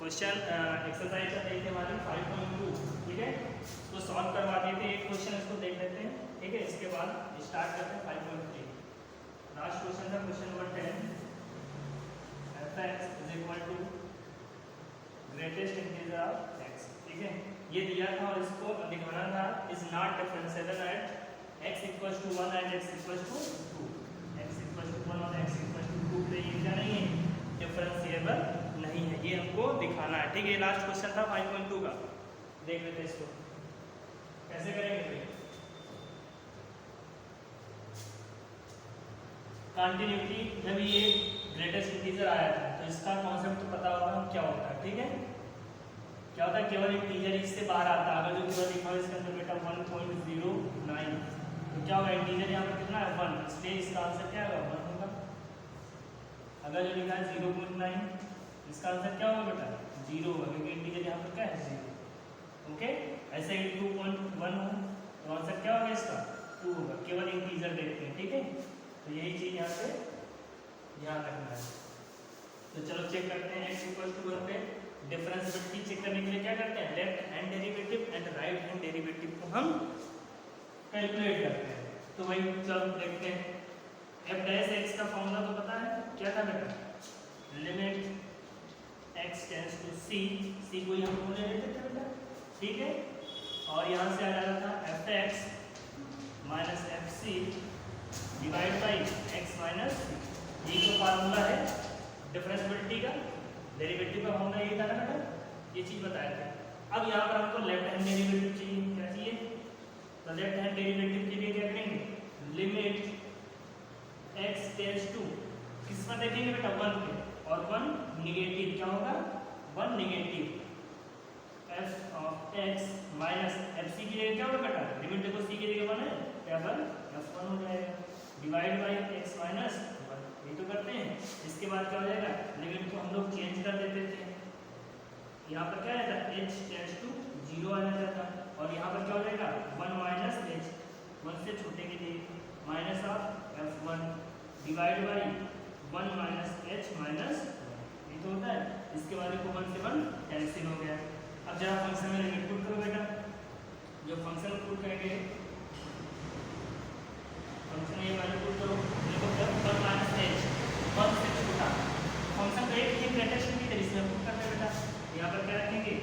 Question exercise चल रही थी हमारी 5.2, ठीक है। इसको सॉल्व करवा देते हैं, एक क्वेश्चन इसको देख लेते हैं, ठीक है। इसके बाद स्टार्ट करते हैं 5.3। लास्ट क्वेश्चन था question number 10, f(x) is equal to greatest integer of x, ठीक है। ये दिया था और इसको दिखाना था is not differentiable at x equals to 1 and x equals to 2, x equals to 1 और x इक्वल्स टू 2 पे ये क्या नहीं है, डिफरेंशिएबल नहीं है, ये हमको दिखाना है, ठीक है। लास्ट क्वेश्चन था 5.2 का, देख लेते हैं इसको कैसे करेंगे। कंटिन्यूटी जब ये ग्रेटेस्ट इंटीजर आया था तो इसका कॉन्सेप्ट तो पता होगा क्या होता है, ठीक है। क्या होता है, केवल इंटीजर इससे बाहर आता है, अगर जो केवल लिखा है इसके अंदर बेटा 1.09, तो क्या होगा, इंटीजर यहाँ पर कितना है 1, इसलिए इसका आंसर क्या होगा 1 होगा। अगर जो लिखा है 0.9, इसका आंसर क्या होगा बेटा 0 होगा, क्योंकि इंटीजर यहाँ पर क्या है 0, ओके। ऐसे ही 2.1 हो तो आंसर क्या होगा इसका 2 होगा, केवल इंटीजर देखते हैं, ठीक है। तो यही चीज यहाँ पे ध्यान रखना है। तो चलो चेक करते हैं, x इक्वल टू 1 पे डिफरेंशिएबिलिटी चेक करने के लिए क्या करते हैं, left hand derivative and right hand derivative को हम कैलकुलेट करते हैं। तो वही चलो देखते हैं। f डैश x का फॉर्मूला तो पता है, क्या था बेटा, limit x tends to c को हम बोले लेते थे बेटा, ठीक है। और यहाँ से आ जाता था f(x) minus fc divide by x minus, ये जो फार्मूला है डिफरेंशिएबिलिटी का, डेरिवेटिव का फॉर्मूला यही था ना बेटा, ये चीज बताया था। अब यहाँ पर हमको लेफ्ट हैंड डेरिवेटिव चाहिए, क्या चाहिए, तो लेफ्ट हैंड डेरिवेटिव के लिए क्या करेंगे, लिमिट x टेंड्स टू किस पर देखेंगे बेटा 1 पे, और 1 निगेटिव, क्या होगा 1 निगेटिव f(x) माइनस fc की जगह क्या होगा बेटा, लिमिट देखो c की जगह 1 है, क्या पर f1 हो जाएगा, डिवाइड बाई x माइनस 1, ये तो करते हैं। इसके बाद क्या हो जाएगा, लिमिट को हम लोग चेंज कर देते थे, यहाँ पर क्या आएगा h टेंड्स टू 0 आ जाता था, और यहाँ पर क्या हो जाएगा 1 माइनस h, 1 से छोटे के लिए minus of f1 divide by 1 minus h minus 1, ये तो होता है। इसके बाद देखो 1 से 1 कैंसिल हो गया। अब जरा फंक्शन में लिमिट पुट करो बेटा, जो फंक्शन पुट करेंगे, फंक्शन ये वैल्यू पुट करो, देखो 1 माइनस h 1 से छोटा, फंक्शन का एक ग्रेटेस्ट इंटीजर इसमें पुट करते हैं बेटा। यहाँ पर क्या रखेंगे,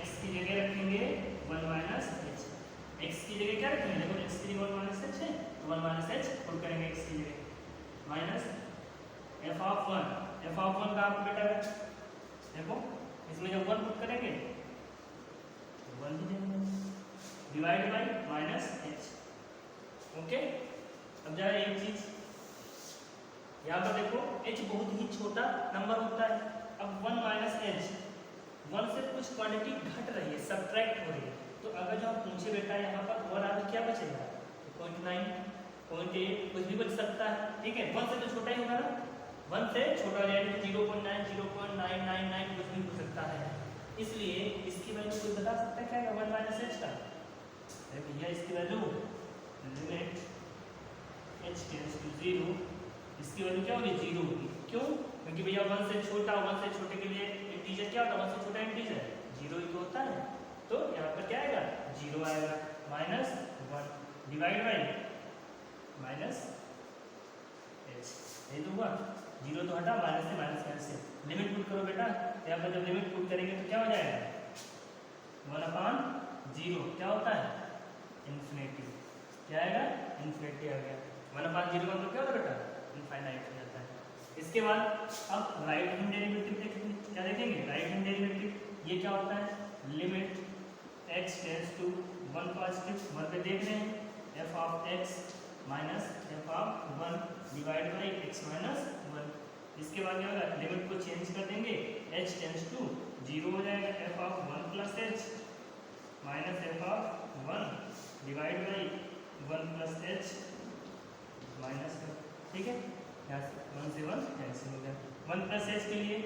x की जगह रखेंगे 1 माइनस h, x की जगह क्या रखेंगे, देखो x की जगह 1 माइनस h है, तो 1 माइनस h पुट करेंगे x की जगह, माइनस f(1), f(1) का आप बेटा देखो इसमें जब 1 पुट करेंगे 1 ही देंगे, divide by minus h, okay. अब जरा एक चीज यहाँ पर देखो h बहुत ही छोटा नंबर होता है। अब 1 माइनस h, 1 से कुछ क्वांटिटी घट रही है, सब्ट्रैक्ट हो रही है, तो अगर जो आप पूछे बेटा यहाँ पर 1 आगे क्या बचेगा, 0.9, 0.8 कुछ भी बच सकता है, ठीक है। 1 से तो छोटा ही होगा ना, 1 से छोटा यानी 0.9, 0.999 कुछ भी हो सकता है, इसलिए इसकी वैल्यू कोई बता सकता है क्या है 1 माइनस h का, अरे भैया इसकी value limit h tends to 0, इसकी वैल्यू क्या होगी 0 होगी, क्यों, क्योंकि भैया 1 से छोटा, 1 से छोटे के लिए इंटीजर क्या होता है, 1 से छोटा इंटीजर 0 ही तो होता है, तो यहाँ पर क्या आएगा 0 आएगा, minus 1 divide by minus h, ये तो हुआ 0 तो हटा, माइनस से माइनस कैंसिल, लिमिट पुट करो बेटा। यहाँ पर जब लिमिट पुट करेंगे तो क्या हो जाएगा 1/0, क्या होता है इन्फिनिटी, क्या आएगा इन्फिनिटी आ गया, 1/0 का मतलब क्या होता है बेटा इनफाइनाइट हो जाता है। इसके बाद अब राइट हैंड डेरिवेटिव देखेंगे, क्या देखेंगे राइट हैंड डेरिवेटिव, ये क्या होता है limit x tends to 1 positive 1 पे देख रहे हैं f(x) minus f(1) divide by x minus 1, इसके बाद क्या होगा लिमिट को चेंज कर देंगे, h टेंड्स टू 0 हो जाएगा, f(1) plus h minus f(1) divide by 1 plus h minus 1, ठीक है। यहाँ से 1 से 1 कैंसिल हो गया, 1 प्लस h के लिए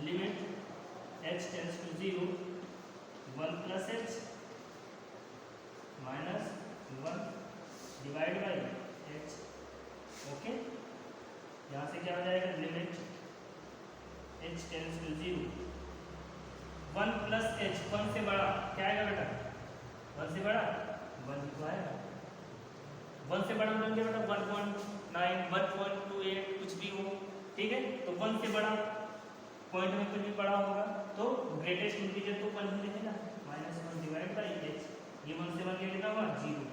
limit h tends to 0, 1 plus h minus 1 divide by h, okay. यहाँ से क्या हो जाएगा limit h tends to 0, 1 plus h 1 से बड़ा क्या आएगा बेटा, 1 से बड़ा 1 तो आएगा, 1 से बड़ा मतलब क्या बेटा 1.9 1.28 कुछ भी हो, ठीक है। तो 1 से बड़ा पॉइंट में कुछ भी बड़ा होगा तो ग्रेटेस्ट इंटीजर तो 1 ही लिखेगा, -1 डिवाइड बाई h, ये 1 से 1 क्या लिखा हुआ 0,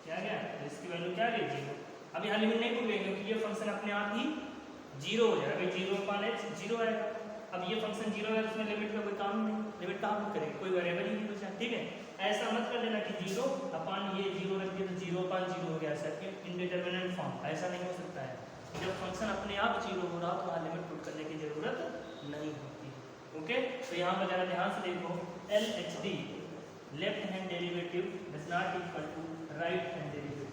क्या गया तो इसकी वैल्यू क्या आ गई 0। अब यहाँ लिमिट नहीं भूलेंगे क्योंकि ये फंक्शन अपने आप ही 0 हो जाएगा, 0/h 0 आएगा। अब ये फंक्शन 0 है उसमें लिमिट का कोई काम नहीं, लिमिट कहाँ पर करेंगे, कोई वेरिएबल ही नहीं बचा, ठीक है। ऐसा मत कर देना कि 0 अपान ये 0 रख दिया तो 0/0 हो गया, ऐसा इनडिटरमिनेट फॉर्म, ऐसा नहीं हो सकता है। जब फंक्शन अपने आप 0 हो रहा हो तो वहाँ लिमिट पुट करने की जरूरत नहीं होती, ओके। तो यहाँ पर जरा ध्यान से देखो, LHD left hand derivative does not equal to right hand derivative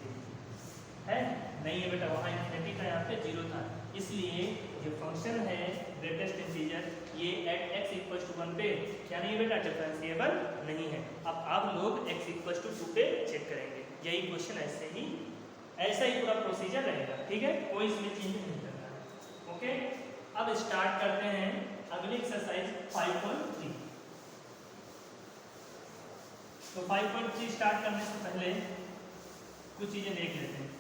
है, नहीं है बेटा, वहाँ इन्फिनिटी था, यहाँ पे 0 था, इसलिए जो फंक्शन है ग्रेटेस्ट इंटीजर ये एट x इक्वल्स टू 1 पे क्या नहीं है बेटा, डिफरेंशिएबल नहीं है। अब आप लोग x इक्वल्स टू 2 पे चेक करेंगे, यही क्वेश्चन ऐसा ही पूरा प्रोसीजर रहेगा, ठीक है, कोई इसमें चेंज नहीं करना है, ओके। अब स्टार्ट करते हैं अगली एक्सरसाइज 5.3। तो 5.3 स्टार्ट करने से पहले कुछ चीजें देख लेते हैं।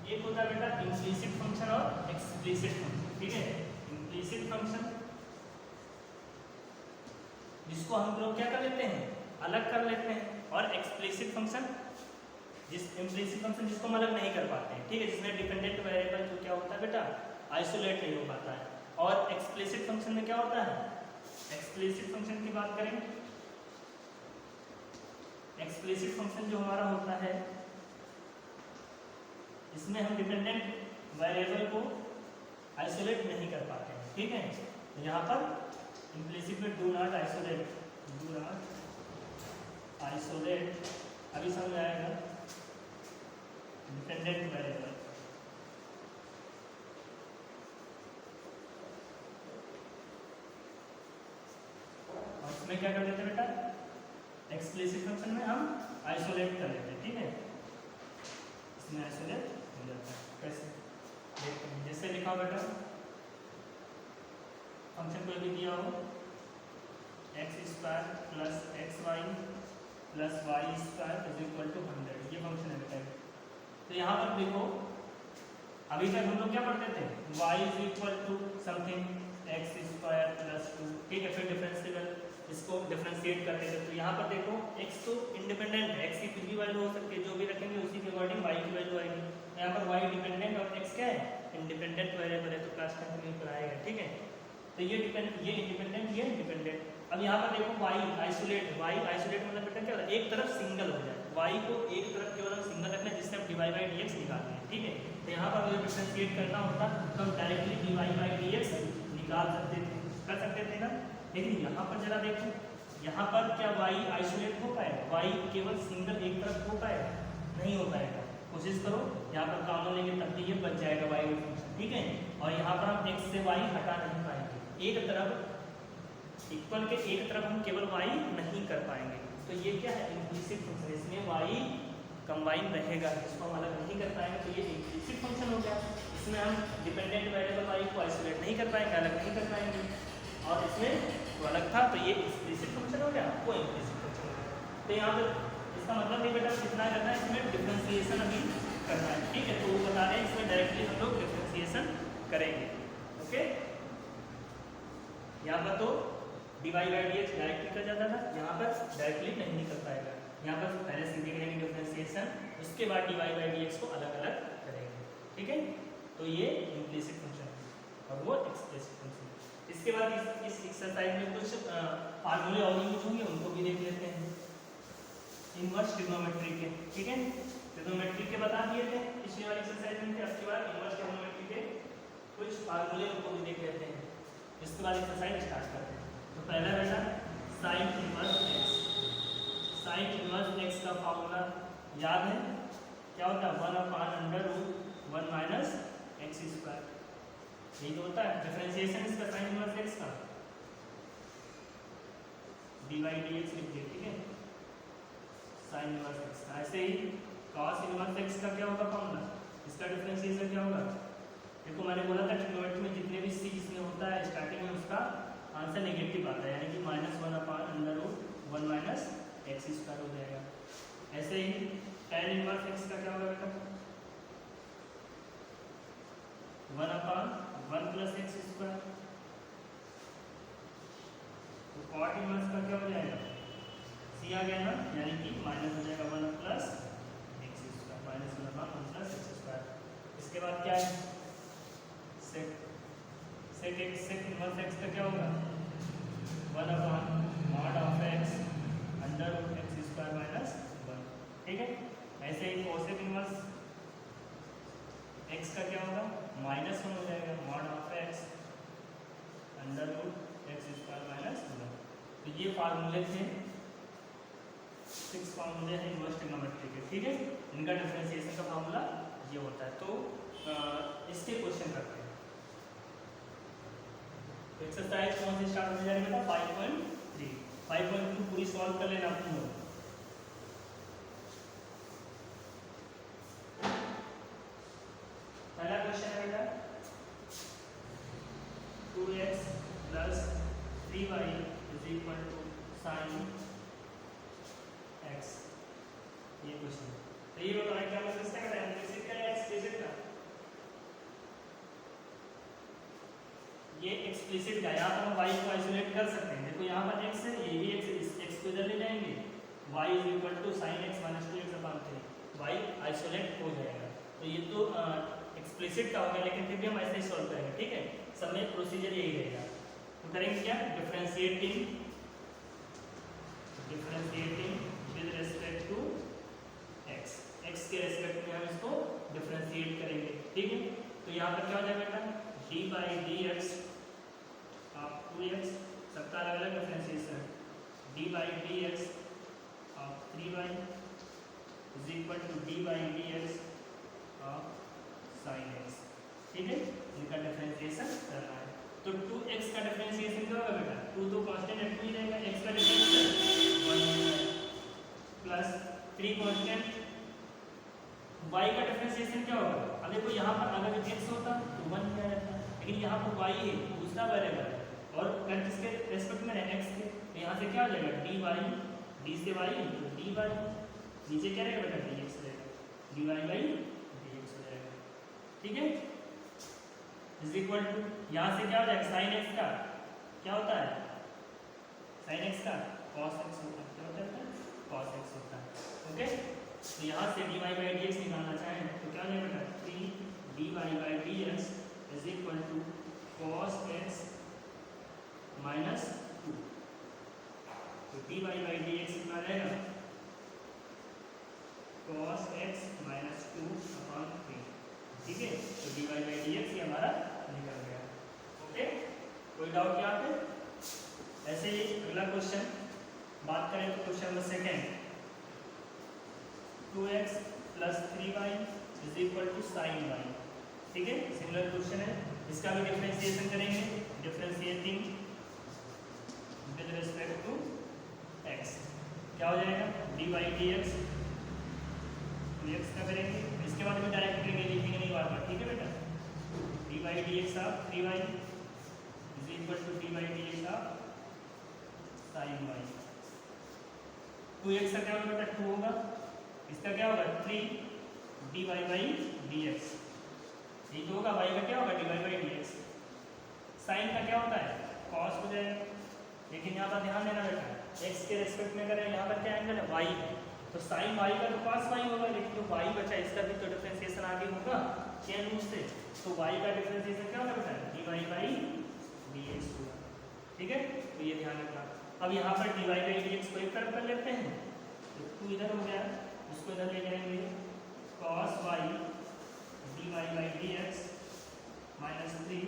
एक होता है बेटा इम्प्लीसिट फंक्शन और एक्सप्लिसिट फंक्शन, ठीक है। इम्प्लीसिट फंक्शन जिसको हम लोग क्या कर लेते हैं, अलग कर लेते हैं, और एक्सप्लिसिट फंक्शन इम्प्लीसिट फंक्शन जिसको हम अलग नहीं कर पाते हैं, ठीक है, जिसमें डिपेंडेंट वेरिएबल जो क्या होता है बेटा आइसोलेट नहीं हो पाता है। और एक्सप्लिसिट फंक्शन में क्या होता है, एक्सप्लिसिट फंक्शन की बात करें, एक्सप्लिसिट फंक्शन जो हमारा होता है इसमें हम डिपेंडेंट वेरिएबल को आइसोलेट नहीं कर पाते हैं, ठीक है। तो यहाँ पर इम्प्लिसिट में डू नॉट आइसोलेट, अभी समझ आएगा, डिपेंडेंट वेरिएबल और उसमें क्या कर देते हैं बेटा, एक्सप्लिसिट फंक्शन में हम आइसोलेट कर लेते हैं, ठीक है, इसमें आइसोलेट हो जाता है। कैसे देखते हैं, जैसे लिखा बेटा फंक्शन कोई भी दिया हो x² plus xy plus y² is equal to 100, ये फंक्शन है बेटा। तो यहाँ पर देखो अभी तक हम लोग क्या पढ़ते थे, y is equal to something x² plus 2, ठीक है, फिर डिफरेंशिएबल इसको डिफरेंशिएट करते थे। तो यहाँ पर देखो x तो इंडिपेंडेंट है, x की कुछ भी वैल्यू हो सकती है, जो भी रखेंगे उसी के अकॉर्डिंग y की वैल्यू आएगी। यहाँ पर y डिपेंडेंट और x क्या है, इंडिपेंडेंट वेरिएबल है, तो क्लास 10 में पढ़ाएगा, ठीक है। तो ये इंडिपेंडेंट, ये इंडिपेंडेंट। अब यहाँ पर देखो y आइसोलेट मतलब बेटा क्या, एक तरफ सिंगल हो जाए, y को एक तरफ केवल सिंगल रखना है जिससे हम dy बाई dx निकालते हैं, ठीक है। तो यहाँ पर अगर डिफरेंशिएट करना होता तो हम डायरेक्टली dy बाई dx निकाल सकते थे, कर सकते थे ना। लेकिन यहाँ पर जरा देखो, यहाँ पर क्या y आइसोलेट हो पाएगा, y केवल सिंगल एक तरफ हो पाएगा, नहीं हो पाएगा। कोशिश करो, यहाँ पर कॉमन लेंगे तब भी ये बच जाएगा y का फंक्शन, ठीक है। और यहाँ पर हम x से y हटा नहीं पाएंगे, एक तरफ इक्वल के एक तरफ हम केवल y नहीं कर पाएंगे। तो ये क्या है, इम्प्लिसिट फंक्शन, इसमें y कंबाइन रहेगा, इसको हम अलग नहीं कर पाएंगे, तो ये इम्प्लिसिट फंक्शन हो गया। इसमें हम डिपेंडेंट वेरिएबल y को आइसोलेट नहीं कर पाएंगे, अलग नहीं कर पाएंगे, और इसमें तो अलग था, तो ये एक्सप्लिसिट फंक्शन हो गया, वो इम्प्लिसिट फंक्शन हो गया। तो यहाँ पर इसका मतलब नहीं बेटा कितना करना है, इसमें डिफरेंशिएशन अभी करना है, ठीक है। तो वो बता रहे हैं इसमें डायरेक्टली हम लोग डिफरेंशिएशन करेंगे, ओके। यहाँ पर तो dy बाई dx डायरेक्टली कर जाता था, यहाँ पर डायरेक्टली नहीं निकल पाएगा। यहाँ पर पहले सीधे करेंगे डिफरेंशिएशन, उसके बाद dy बाई dx को अलग अलग करेंगे, ठीक है। तो ये इम्प्लिसिट फंक्शन और वो एक्सप्लिसिट फंक्शन। इसके बाद इस एक्सरसाइज में कुछ फार्मूले और यूज होंगे, उनको भी देख लेते हैं, इनवर्स ट्रिग्नोमेट्री के, ठीक है। ट्रिग्नोमेट्री के बता दिए थे पिछली वाली एक्सरसाइज में, उसके बाद इनवर्स ट्रिग्नोमेट्री के कुछ फार्मूले उनको भी देख लेते हैं। इसके बाद एक्सरसाइज स्टार्ट करते हैं। तो पहला बेटा साइन इनवर्स x का फार्मूला याद है, क्या होता है, 1/√1 माइनस x², यही तो होता है डिफरेंशिएशन इसका, साइन इनवर्स x का dy dx लिख दिया, ठीक है, साइन इनवर्स x का। ऐसे ही cos इनवर्स x का क्या होगा फार्मूला, इसका डिफरेंशिएशन क्या होगा, देखो मैंने बोला था ट्रिग्नोमेट्री में जितने भी सी जिसमें होता है स्टार्टिंग में उसका आंसर नेगेटिव आता है, यानी कि -1/√1 माइनस एक्स स्क्वायर हो जाएगा। ऐसे ही tan इनवर्स एक्स का क्या होगा बेटा, 1/1 प्लस एक्स स्क्वायर। तो cot इनवर्स का क्या हो जाएगा, सी आ गया ना, यानी कि माइनस हो जाएगा 1 plus x square, -1/1 plus x square. इसके बाद क्या है, सेक इनवर्स एक्स का क्या होगा, 1/mod of x √x square minus 1। ठीक है, ऐसे ही कोसेक इनवर्स एक्स का क्या होगा, -1 हो जाएगा, mod of x √x square minus 1। तो ये फार्मूले थे, 6 फार्मूले हैं इनवर्स ट्रिग्नोमेट्री के। ठीक है, इनका डिफरेंशिएशन का फार्मूला ये होता है। तो इसके क्वेश्चन करते हैं। एक्सरसाइज कौन से स्टार्ट हो जाएगा बेटा, 5.3। 5.2 पूरी सॉल्व कर लेना तुम लोग। पहला क्वेश्चन है बेटा 2x + 3y = sin x। ये क्वेश्चन, तो ये बताना क्या मतलब इसका क्या है, इम्प्लिसिट का या एक्सप्लिसिट का। ये एक्सप्लिसिट का, यहाँ पर हम y को आइसोलेट कर सकते हैं। देखो यहाँ पर x है, ये भी x है, इस x को इधर ले जाएंगे, y = sin x - 2x/3, y isolate हो जाएगा। तो ये तो एक्सप्लिसिट का हो गया, लेकिन फिर भी हम ऐसे ही सॉल्व करेंगे। ठीक है, सब में प्रोसीजर यही रहेगा। तो करेंगे क्या, differentiating with respect to x, x के रिस्पेक्ट में हम इसको डिफरेंशिएट करेंगे। ठीक है, तो यहाँ पर क्या हो जाएगा बेटा, d/dx ऑफ 2x, सबका अलग अलग differentiation, d/dx of 3y = d/dx of sin x। ठीक है, इनका डिफरेंशिएशन करना है। तो 2x का डिफरेंशिएशन क्या होगा बेटा, 2 तो कांस्टेंट है, 2 ही रहेगा, x का डिफरेंशिएशन 1 प्लस 3 कांस्टेंट, y का डिफरेंशिएशन क्या होगा। अब देखो यहाँ पर अगर x होता तो 1 क्या रहता, लेकिन यहाँ पर y है, दूसरा वेरिएबल है, और कर किसके रेस्पेक्ट में है, x के। तो यहाँ से क्या हो जाएगा, dy, d से y तो dy, नीचे क्या रहेगा बेटा, dx रहेगा, dy/dx हो जाएगा। ठीक है, = यहाँ से क्या हो जाएगा, sin x का क्या होता है, sin x का cos x होता है, क्या होता है, cos x होता है। ओके, तो यहाँ से dy/dx निकालना चाहें तो क्या हो जाएगा बेटा, 3dy/dx = cos x - 2। तो dy/dx कितना रहेगा, cos x - 2/3। ठीक है, तो dy/dx ये हमारा निकल गया। ओके, कोई डाउट यहाँ पे। ऐसे ही अगला क्वेश्चन बात करें तो question number 2, 2x + 3y = sin y। ठीक है, सिमिलर क्वेश्चन है, इसका भी डिफरेंशिएशन करेंगे, differentiating with respect to x। क्या हो जाएगा, dy/dx, x का करेंगे, इसके बाद भी डायरेक्ट करेंगे, लिखेंगे नहीं बार बार। ठीक है बेटा, dy/dx of 3y = dy/dx of sin y। 2x का क्या होगा बेटा, 2 होगा, इसका क्या होगा 3 dy/dx, ये तो होगा, y का क्या होगा dy/dx। sin का क्या होता है, cos हो जाएगा, लेकिन यहाँ पर ध्यान देना बेटा, x के रेस्पेक्ट में करें, यहाँ पर क्या एंगल है, y है, तो sin y का तो cos y होगा, लेकिन जो y बचा इसका भी तो डिफरेंशिएशन आगे होगा चेन रूल से। तो y का डिफरेंशिएशन क्या होगा बेटा, dy/dx होगा। ठीक है, तो ये ध्यान रखना। अब यहाँ पर dy/dx को एक तरफ कर लेते हैं, तो 2 इधर हो गया, उसको इधर ले जाएंगे, cos y dy/dx - 3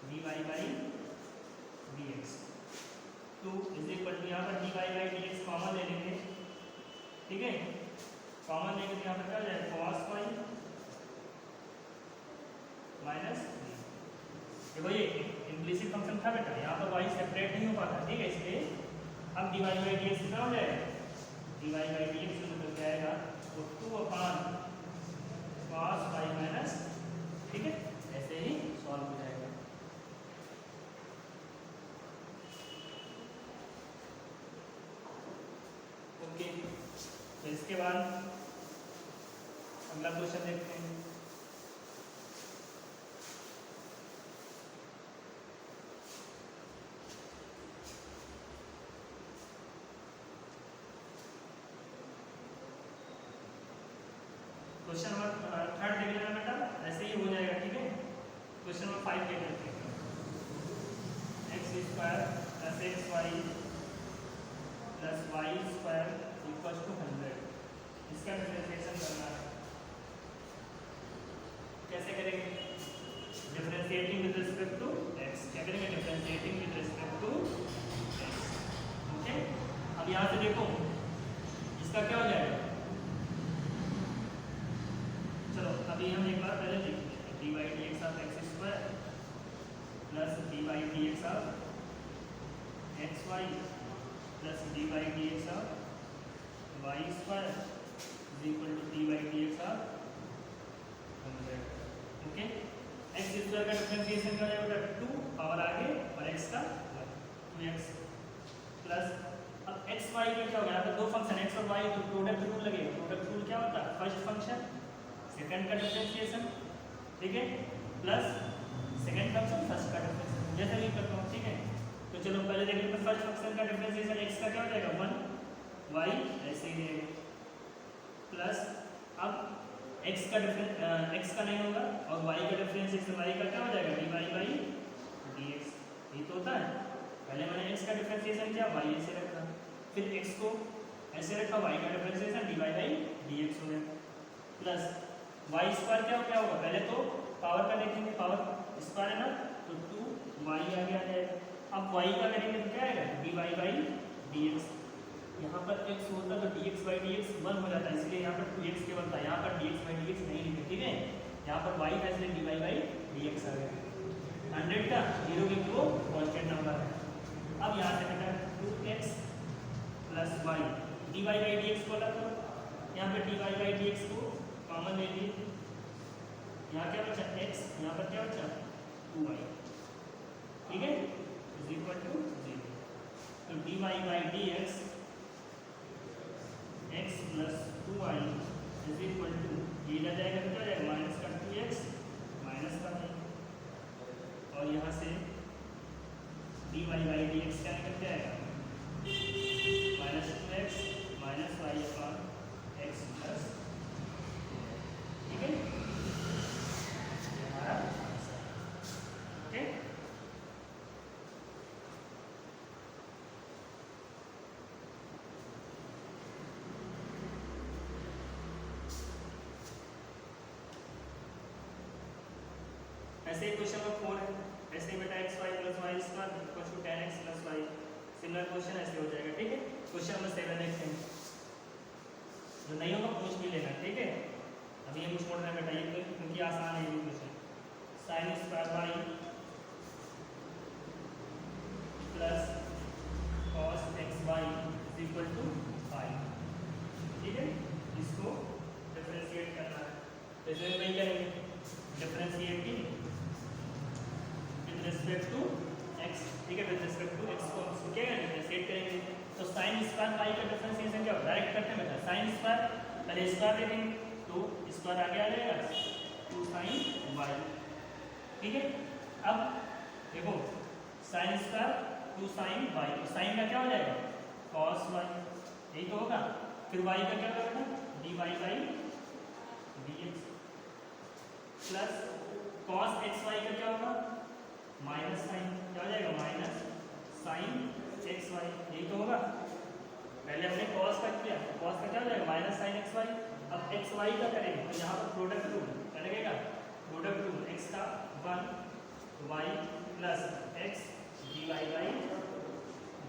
dy/dx। 2 = यहाँ पर dy/dx कॉमन ले लेंगे। ठीक है, कॉमन लेंगे तो यहाँ पर क्या हो जाएगा, cos y -3। देखो ये इम्प्लिसिट फंक्शन था बेटा, यहाँ पर y सेपरेट नहीं हो पाता। ठीक है, इसलिए अब dy/dx कितना हो जाएगा, dy/dx मतलब क्या आएगा, तो 2/cos y - ठीक है, ऐसे ही तो इसके बाद अगला क्वेश्चन देखते हैं। क्वेश्चन नंबर 3 देख लेना बेटा, ऐसे ही हो जाएगा, ठीक है। क्वेश्चन नंबर 5 देख लेते हैं। X square plus x y plus y square equal to 100, इसका डिफरेंशिएशन करना है। कैसे करेंगे? Differentiating with respect to x. क्या करेंगे? Differentiating with respect to x. Okay, अब यहाँ से देखो इसका क्या हो जाएगा। चलो अभी हम एक बार पहले देखते हैं। D by d x of x square plus d by d x of x y plus d by d x of y square is equal to d by d x of 100। Okay, x square का differentiation क्या हो जाएगा? 2 power आगे और x का 2x plus अब x y का क्या होगा? यहाँ पे दो फंक्शन एक्स और वाई, तो प्रोडक्ट रूल लगेगा। प्रोडक्ट रूल क्या होता है? फर्स्ट फंक्शन सेकंड का डिफरेंशिएशन, ठीक है, प्लस सेकंड फंक्शन फर्स्ट का डिफरेंशिएशन, जैसे भी करता हूँ, ठीक है। तो चलो पहले देखते हैं फर्स्ट फंक्शन का डिफरेंशिएशन। एक्स का क्या हो जाएगा? 1, वाई ऐसे ही रहेगा, प्लस अब एक्स का एक्स का नहीं होगा और वाई का डिफरेंशिएशन, वाई का क्या हो जाएगा? D y by d x. ये तो होता है। पहले मैंने एक्स का डिफरेंशिएशन किया, वाई ऐसे रखा, फिर एक्स को ऐसे रखा, वाई का differentiation d y by d x हो गया, प्लस वाई स्क्वायर क्या होगा? पहले तो पावर का देखेंगे, पावर स्क्वायर है ना, तो 2 वाई आगे आ जाएगा। अब वाई का करेंगे तो क्या आएगा? D y by d x. यहाँ पर x होता तो d x by d x 1 हो जाता है, इसलिए यहाँ पर 2x के बनता है। यहाँ पर d x by d x नहीं लिखे, ठीक है। यहाँ पर y का इसलिए d y by d x आ गया। 100 का 0 के वो कॉन्स्टेंट नंबर है। अब यहाँ से बेटा 2x plus y d y by d x को अलग करो। यहाँ पे d y by d x को कॉमन ले लीजिए। यहाँ क्या बचा? x, यहाँ पर क्या बचा? 2y, ठीक है, इज इक्वल टू 0। तो d y by d x x plus 2y is equal to, ये रह जाएगा तो क्या जाएगा? माइनस का 2x माइनस का 1, और यहाँ से d y by d x क्या निकल के आएगा? Minus 2x minus y upon x plus, ठीक है, हमारा आंसर। ओके, ऐसे ही क्वेश्चन नंबर 4 है। ऐसे ही बेटा x y plus y square equal to 10x plus y, similar question ऐसे हो जाएगा, ठीक है। क्वेश्चन नंबर 7 देखते हैं। जो नहीं होगा पूछ भी लेना, ठीक है। अभी ये कुछ छोड़ना बेटा, ये क्योंकि आसान है ये question. Sine square y plus cos x y is equal to 5, ठीक है। इसको डिफरेंशिएट करना है, तो इसमें वही करेंगे, differentiating with respect to x, ठीक है। विद रिस्पेक्ट टू एक्स को क्या करेंगे? डिफरेंशिएट करेंगे। तो साइन स्क्वायर वाई का डिफरेंशिएशन क्या होगा? डायरेक्ट करते हैं बेटा। साइन स्क्वायर पहले स्क्वायर देखेंगे तो स्क्वायर आगे आ जाएगा 2 साइन वाई, ठीक है। अब देखो साइन स्क्वायर 2 साइन वाई, तो साइन का क्या हो जाएगा? कॉस वाई, यही तो होगा। फिर वाई का क्या होगा बेटा? D y by d x plus cos x y का क्या होगा? माइनस साइन, क्या हो जाएगा? माइनस साइन एक्स वाई, यही तो होगा। पहले हमने कॉस का किया, कॉस का क्या हो जाएगा? Minus sine x y. अब एक्स वाई का करेंगे तो यहाँ पर प्रोडक्ट रूल क्या लगेगा? प्रोडक्ट रूल एक्स का 1 y plus x d y by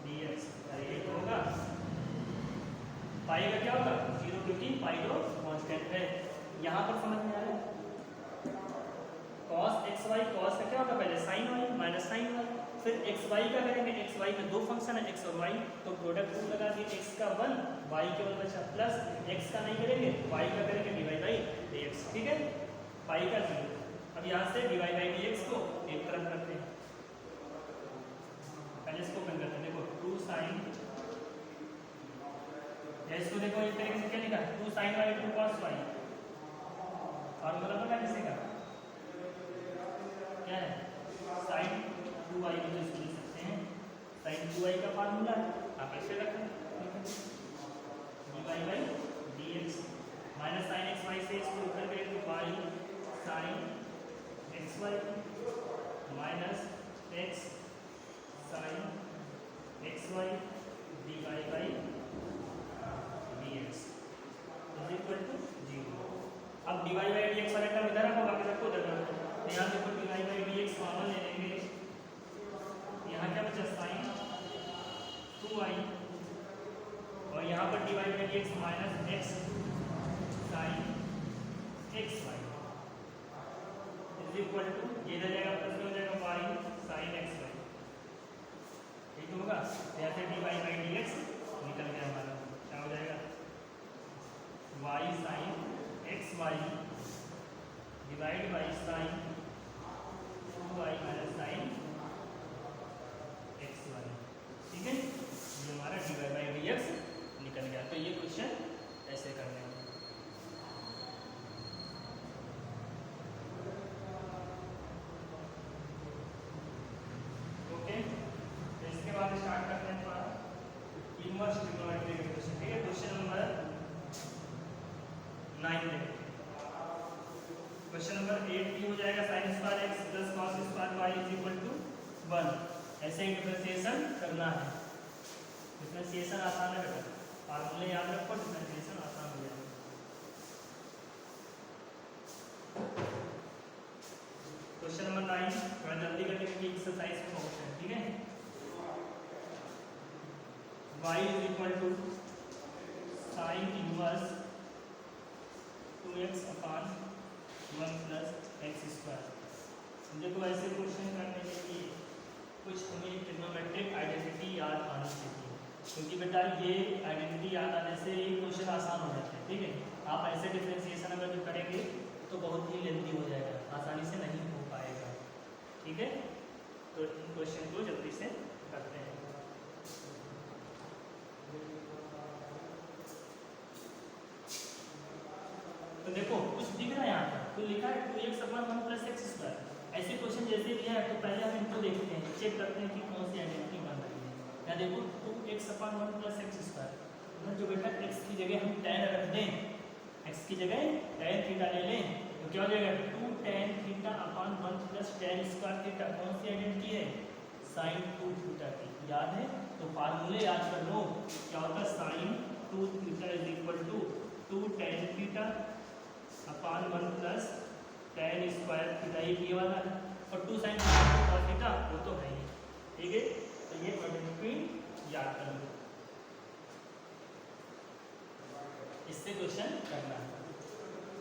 d x, ये तो होगा। पाई का क्या होगा? 0, क्योंकि पाई तो कांस्टेंट है। यहाँ पर समझ में आ रहा है? cos एक्स वाई, कॉस का क्या होगा? पहले sine y minus sine y, फिर एक्स वाई का करेंगे। एक्स वाई में दो फंक्शन है एक्स और वाई, तो प्रोडक्ट रूल लगा दिए। एक्स का 1 वाई केवल बचा, प्लस एक्स का नहीं करेंगे, वाई का करेंगे d y by d x, ठीक है। पाई का 0। अब यहाँ से d y by d x को एक तरफ करते हैं, पहले इसको ओपन करते हैं। देखो 2 साइन, या इसको देखो एक तरीके से क्या माइनस साइन एक्स वाई से इसको ऊपर करें तो y sine x y minus x sine x y d y by d x is equal to 0। अब d y by d x वाला टर्म इधर रखो, बाकी सबको उधर रखो। तो यहाँ देखो d y by d x common ले लेंगे, यहाँ क्या बचा साइन 2y और यहाँ पर d y by d x minus x sine x y is equal to, ये इधर जाएगा प्लस में हो जाएगा वाई साइन एक्स वाई, ठीक होगा। यहाँ से d y by d x निकल गया हमारा, क्या हो जाएगा y sine x y divide by sine 2y minus sine x y, ठीक है। ये हमारा d y by d x निकल गया। तो ये क्वेश्चन ऐसे करने हैं। ओके, तो इसके बाद स्टार्ट करते हैं थोड़ा इनवर्स ट्रिग्नोमेट्री के क्वेश्चन, ठीक है। क्वेश्चन नंबर 9 देखो। क्वेश्चन नंबर 8 की हो जाएगा sine square x plus cos square y is equal to 1। ऐसे ही डिफरेंशिएशन करना है। डिफरेंशिएशन आसान है बेटा, फार्मूले याद रखो, डिफरेंशिएशन आसान हो जाएगा। क्वेश्चन नंबर 9 थोड़ा जल्दी करने की एक्सरसाइज में पहुंचते हैं, ठीक है। y is equal to sine inverse 2x upon 1 plus x square. देखो ऐसे क्वेश्चन करने के लिए कुछ हमें ट्रिग्नोमेट्रिक आइडेंटिटी याद आनी चाहिए, क्योंकि बेटा ये आइडेंटिटी याद आने से ये क्वेश्चन आसान हो जाते हैं, ठीक है। आप ऐसे डिफरेंशिएशन अगर जो करेंगे तो बहुत ही लेंथी हो जाएगा, आसानी से नहीं हो पाएगा, ठीक है। तो इन क्वेश्चन को जल्दी से करते हैं। तो देखो कुछ दिख रहा है यहाँ पर, तो लिखा है 2x upon 1 plus x square. ऐसे क्वेश्चन जैसे दिया है तो पहले हम इनको देखते हैं, चेक करते हैं कि कौन सी आइडेंटिटी बन रही है। यहाँ देखो 2x upon 1 plus x square, जो बेटा x की जगह हम tan रख दें, x की जगह tan थीटा ले लें तो क्या हो जाएगा 2 tan theta upon 1 plus tan square theta. कौन सी आइडेंटिटी है, साइन 2 थीटा की, याद है। तो फार्मूले याद कर लो, क्या होता है sine 2 theta is equal to 2 tan theta upon 1 plus tan square theta, ये वाला है। और 2 sin थीटा वो तो है ही, ठीक है। तो ये आइडेंटिटी याद कर लो, इससे क्वेश्चन करना है।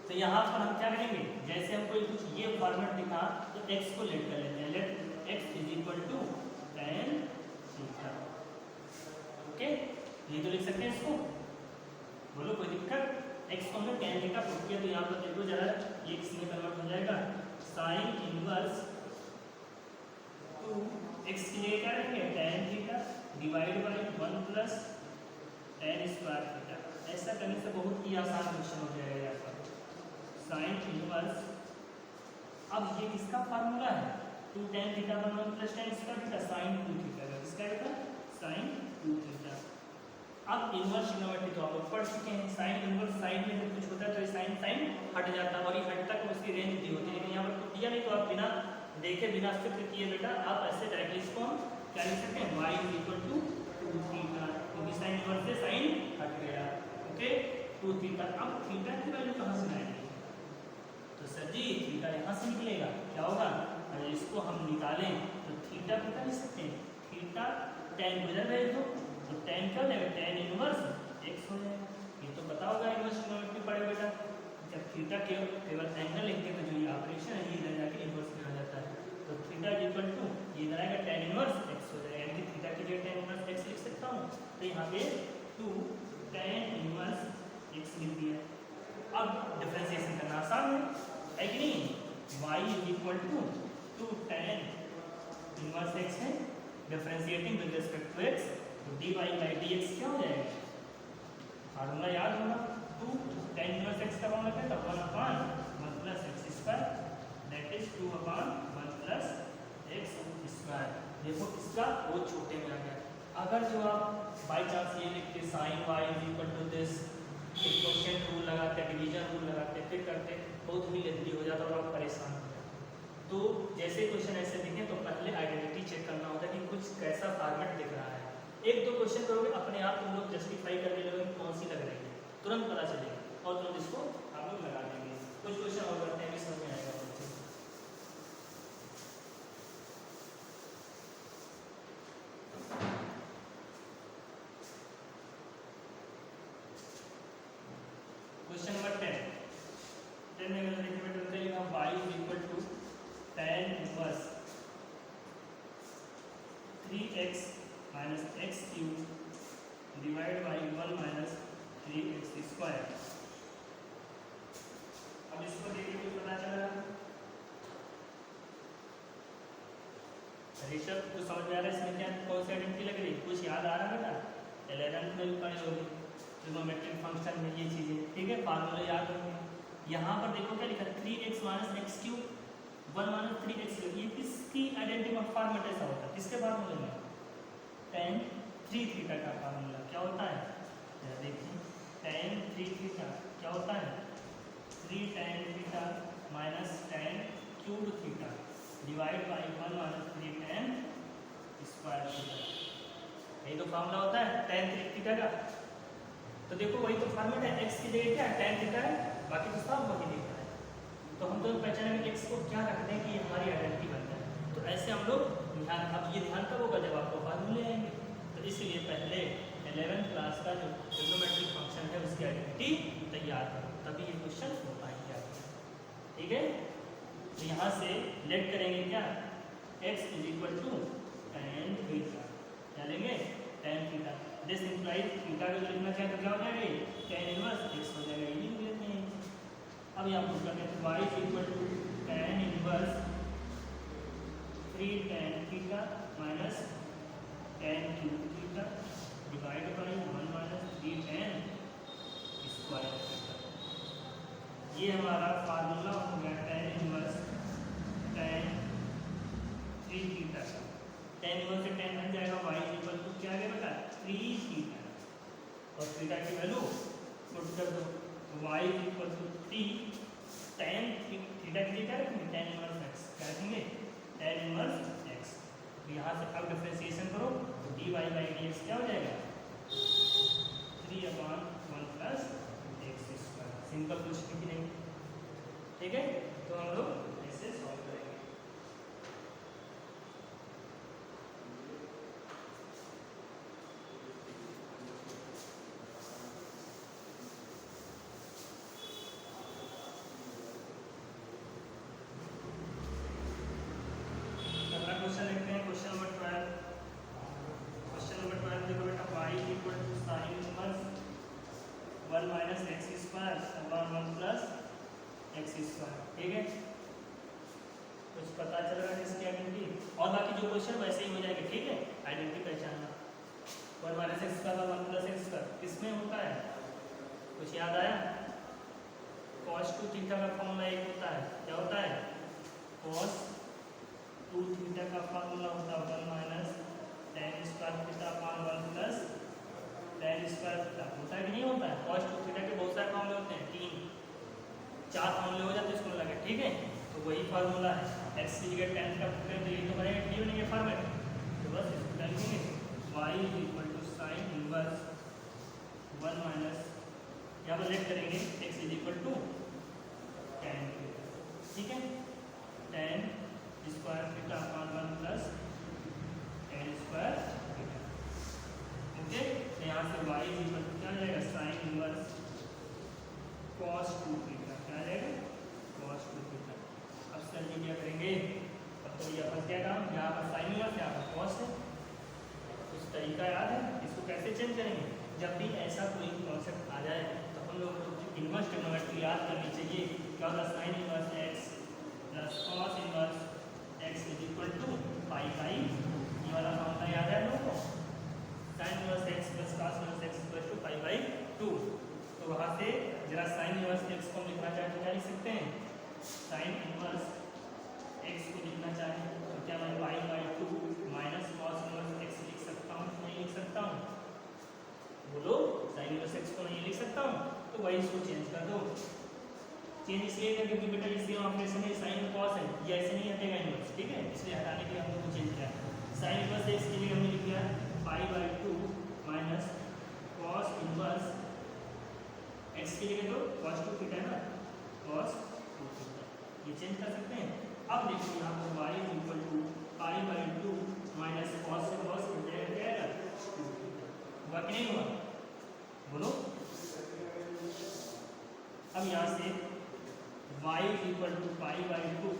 तो यहाँ पर हम क्या करेंगे, जैसे हम कोई कुछ ये फॉर्मेट दिखा तो x को लेट कर लेते हैं, let x is equal to tan theta. Okay, ये तो लिख सकते हैं इसको, बोलो कोई दिक्कत। x को हमने tan थीटा पुट किया तो यहाँ पर देखो जरा ये किसमें कन्वर्ट हो जाएगा, साइन इनवर्स 2x की जगह क्या रखेंगे tan theta divide by 1 plus tan square theta. ऐसा करने से बहुत ही आसान क्वेश्चन हो जाएगा यहाँ पर, साइन इनवर्स। अब ये किसका फार्मूला है, 2 tan theta upon 1 plus tan square theta, sine 2 theta का, किसका बेटा साइन 2 थीटा। अब इनवर्स ट्रिग्नोमेट्री तो आप लोग पढ़ चुके हैं, साइन इनवर्स साइड में जब कुछ होता है तो साइन साइन हट जाता है और ये हटता है उसकी रेंज दी होती है, लेकिन यहाँ पर तो दिया नहीं, तो आप बिना देखे बिना फिक्र किए बेटा आप ऐसे डायरेक्टली इसको हम क्या लिख सकते हैं, y is equal to 2 theta, क्योंकि साइन इनवर्स से साइन हट गया। Okay, 2 theta. अब थीटा की वैल्यू कहाँ से लाएंगे, तो सर जी थीटा यहाँ से निकलेगा, क्या होगा, अगर इसको हम निकालें तो थीटा को क्या लिख सकते हैं, थीटा tan को इधर भेज दो तो tan क्या हो जाएगा, tan इनवर्स x हो जाएगा। ये तो पता होगा इनवर्स ट्रिग्नोमेट्री पढ़े बेटा, जब थीटा केवल एंगल लिखते हैं तो जो ये ऑपरेशन है ये इधर जाके इनवर्स में आ जाता है। तो थीटा इक्वल टू ये इधर आएगा tan इनवर्स x हो जाएगा, यानी कि थीटा की जगह tan इनवर्स x लिख सकता हूँ। तो यहाँ पे 2 tan इनवर्स x लिख दिया। अब डिफरेंशिएशन करना आसान है कि नहीं, y is equal to 2 tan inverse x है, differentiating with respect to x, तो dy बाई dx क्या हो जाएगा, फार्मूला याद होगा, 2 tan इनवर्स x का फॉर्मूला क्या था, 1 upon 1 plus x square, that is 2 upon 1 plus x square. देखो इसका वो छोटे में आ गया। अगर जो आप बाई चांस ये लिखते sine y is equal to this, question rule लगाते डिवीजन डिवीजन रूल लगाते फिर करते, बहुत ही लेंथी हो जाता और आप परेशान हो जाते। तो जैसे क्वेश्चन ऐसे दिखे तो पहले आइडेंटिटी चेक करना होता है कि कुछ कैसा फॉर्मेट दिख रहा है। एक दो क्वेश्चन करोगे अपने आप तुम लोग जस्टिफाई करने लगोगे कौन सी लग रही है, तुरंत पता चलेगा और तुरंत इसको आप लोग लगा देंगे। कुछ क्वेश्चन और करते हैं, समझ में आएगा। क्वेश्चन नंबर 10 में अगर देखिए बेटा बताइए y is equal to tan inverse 3x minus x cube divide by 1 minus 3x square. अब इसको देखिए कुछ पता चला ऋषभ, कुछ समझ में आ रहा है इसमें क्या कौन सी आइडेंटिटी लग रही है? कुछ याद आ रहा है बेटा? 11th में भी पढ़े होंगे ट्रिग्नोमेट्रिक फंक्शन में ये चीजें, ठीक है, फार्मूला याद होंगे। यहाँ पर देखो क्या लिखा है 3x minus x cube 1 minus 3x, ये किसकी आइडेंटिटी में फॉर्मेट ऐसा होता है? किसके फार्मूले में? tan 3 थीटा का फार्मूला क्या होता है? देखिए tan 3 थीटा क्या होता है? 3 tan theta minus tan cube theta divide by 1 minus 3 tan square theta. यही तो फार्मूला होता है tan 3 थीटा का। तो देखो वही तो फॉर्मेट है, x की जगह क्या है tan थीटा है, बाकी तो सब वही लिखा है। तो हम तो पहचानेंगे x को क्या रखते हैं कि ये हमारी आइडेंटिटी बन जाए। तो ऐसे हम लोग ध्यान, अब ये ध्यान कब होगा जब आपको फार्मूले आएंगे। तो इसलिए पहले 11th क्लास का जो ट्रिग्नोमेट्रिक फंक्शन है उसकी आइडेंटिटी तैयार करो, तभी ये क्वेश्चन हो पाएंगे आपके, ठीक है। तो यहाँ से लेट करेंगे क्या, x is equal to tan theta, क्या लेंगे tan theta. This implies theta को लिखना चाहे तो क्या हो जाएगा, tan इनवर्स x हो जाएगा, ये लिख लेते हैं। अब यहाँ पुट करते हैं y is equal to tan inverse 3 tan theta minus tan cube theta divide by 1 minus 3 tan square theta. ये हमारा फार्मूला हो गया tan इनवर्स tan 3 थीटा का। tan इनवर्स से tan बन जाएगा y इज इक्वल टू क्या आ गया बेटा 3 थीटा, और थीटा की वैल्यू पुट कर दो, y is equal to 3 tan theta की जगह रखेंगे tan इनवर्स x, क्या रखेंगे tan इनवर्स x। तो यहाँ से अब डिफरेंशिएशन करो तो dy बाई dx क्या हो जाएगा 3/1 प्लस x स्क्वायर। सिंपल कुछ भी नहीं, ठीक है। तो हम लोग ऐसे सॉल्व करेंगे। क्वेश्चन लिखते हैं, क्वेश्चन नंबर 12। क्वेश्चन नंबर 12 देखो बेटा y equal to sine inverse 1 minus x square upon 1 plus x square, ठीक है। कुछ पता चल रहा है इसकी आइडेंटिटी, और बाकी जो क्वेश्चन वैसे ही हो जाएंगे, ठीक है। आइडेंटिटी पहचानना 1 minus x square 1 plus x square किसमें होता है, कुछ याद आया? cos 2 थीटा का फॉर्मूला एक होता है, क्या होता है cos 2 थीटा का फार्मूला होता है 1 minus tan square theta upon 1 plus tan square theta. होता है कि नहीं होता है? cos 2 थीटा के बहुत सारे फार्मूले होते हैं, 3-4 फार्मूले हो जाते हैं इसको लगा, ठीक है। तो वही फार्मूला है, x की जगह tan का पुट करें तो ये तो बनेगा, ठीक बनेंगे फॉर्मेट। तो बस इसको डाल देंगे y is equal to sine inverse 1 minus, यहाँ पर लेट करेंगे x is equal to tan theta, ठीक है, tan square theta upon 1 plus tan square theta, okay. तो यहाँ से y इज इक्वल टू क्या आ जाएगा साइन इनवर्स cos 2 थीटा, क्या आ जाएगा cos 2 थीटा। अब सर जी क्या करेंगे, अब तो ये फंस गया काम, यहाँ पर साइन इनवर्स यहाँ पर cos है। कुछ तरीका याद है, इसको कैसे चेंज करेंगे? जब भी ऐसा कोई कॉन्सेप्ट आ जाए तो हम लोग को इनवर्स ट्रिग्नोमेट्री याद करनी चाहिए। क्या होता है sine inverse x plus cos inverse x is equal to pi by, ये वाला फॉर्मूला याद है लोगों को, sine inverse x plus cos inverse x equal to pi by 2। तो वहाँ से जरा साइन इनवर्स x को लिखना चाहे तो क्या लिख सकते हैं, साइन इनवर्स x को लिखना चाहे तो क्या मैं पाई by 2 minus cos inverse x लिख सकता हूँ, नहीं लिख सकता हूँ? बोलो, साइन इनवर्स x को नहीं लिख सकता हूँ, तो वही इसको चेंज कर दो, चेंज इसलिए है क्योंकि बेटा ये सेम ऑपरेशन है, साइन कॉस है, ये ऐसे नहीं हटेगा इनवर्स, ठीक है, इसलिए हटाने के लिए हम लोग को चेंज किया। साइन इनवर्स है, इसके लिए हमने लिख दिया पाई/2 माइनस कॉस इनवर्स एक्स के लिए तो cos 2 थीटा है ना, cos 2 थीटा, ये चेंज कर सकते हैं। अब देखो यहाँ पर y = पाई/2 माइनस कॉस से कॉस क्या आएगा 2 थीटा, हुआ कि नहीं हुआ, बोलो। अब यहाँ से y = पाई/2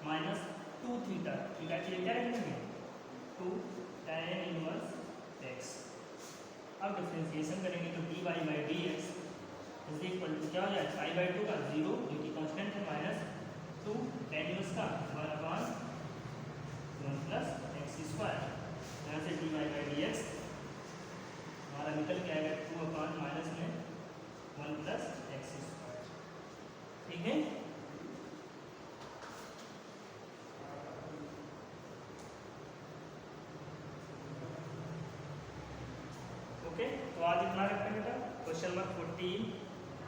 माइनस 2 थीटा, थीटा के लिए क्या रखेंगे 2 tan इनवर्स x। अब डिफरेंशिएशन करेंगे तो dy/dx इज इक्वल टू क्या हो जाए पाई/2 का 0 जो कि कांस्टेंट है माइनस 2 tan इनवर्स का 1/1 प्लस x²। यहाँ से dy/dx हमारा निकल के आएगा 2/- माइनस में 1 प्लस x², ठीक है। ओके, तो आज इतना रखते हैं बेटा। क्वेश्चन नंबर 14,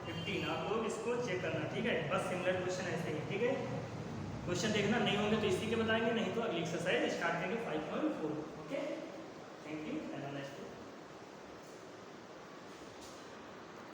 15 आप लोग इसको चेक करना, ठीक है। बस सिमिलर क्वेश्चन ऐसे ही, ठीक है। क्वेश्चन देखना नहीं होंगे तो इसी के बताएंगे, नहीं तो अगली एक्सरसाइज स्टार्ट करेंगे 5.4, ओके।